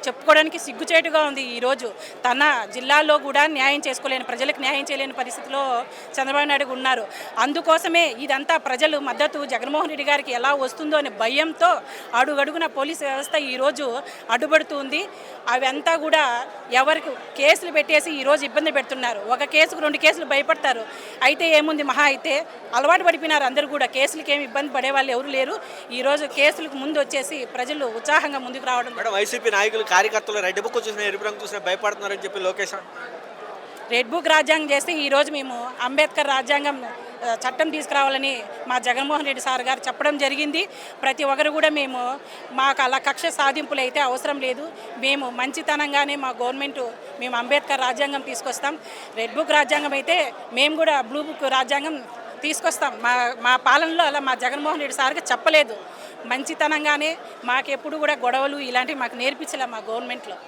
చెప్పుకోవడానికి సిగ్గుచేటుగా ఉంది. ఈరోజు తన జిల్లాలో కూడా న్యాయం చేసుకోలేని, ప్రజలకు న్యాయం చేయలేని పరిస్థితిలో చంద్రబాబు నాయుడు ఉన్నారు. అందుకోసమే ఇదంతా ప్రజలు మద్దతు జగన్మోహన్ రెడ్డి గారికి ఎలా వస్తుందో అనే భయంతో అడుగడుగున పోలీసు వ్యవస్థ ఈరోజు అడ్డుపడుతుంది. అవంతా కూడా ఎవరికి కేసులు పెట్టేసి ఈరోజు ఇబ్బంది పెడుతున్నారు. ఒక కేసుకు 2 కేసులు భయపడతారు. అయితే ఏముంది, మహా అయితే అలవాటు పడిపోయినారు అందరూ కూడా. కేసులకి ఏమి ఇబ్బంది పడే వాళ్ళు ఎవరు లేరు. ఈరోజు కేసులకు ముందు వచ్చేసి ప్రజలు ఉత్సాహంగా ముందుకు రావడం. మేడం, వైసీపీ నాయకులు కార్యకర్తలు రెడ్ బుక్ చూసిన, ఎరుపు రంగు చూసిన భయపడుతున్నారని చెప్పి లోకేష్ రెడ్ బుక్ రాజ్యాంగం చేస్తే ఈరోజు మేము అంబేద్కర్ రాజ్యాంగం చట్టం తీసుకురావాలని మా జగన్మోహన్ రెడ్డి సార్ గారు చెప్పడం జరిగింది. ప్రతి ఒక్కరు కూడా మాకు అలా కక్ష సాధింపులు అయితే అవసరం లేదు. మేము మంచితనంగానే మా మేము అంబేద్కర్ రాజ్యాంగం తీసుకొస్తాం. రెడ్ బుక్ రాజ్యాంగం అయితే మేము కూడా బ్లూ బుక్ రాజ్యాంగం తీసుకొస్తాం. మా పాలనలో అలా మా జగన్మోహన్ రెడ్డి సార్గా చెప్పలేదు. మంచితనంగానే మాకెప్పుడు కూడా గొడవలు ఇలాంటివి మాకు నేర్పించలే మా గవర్నమెంట్లో.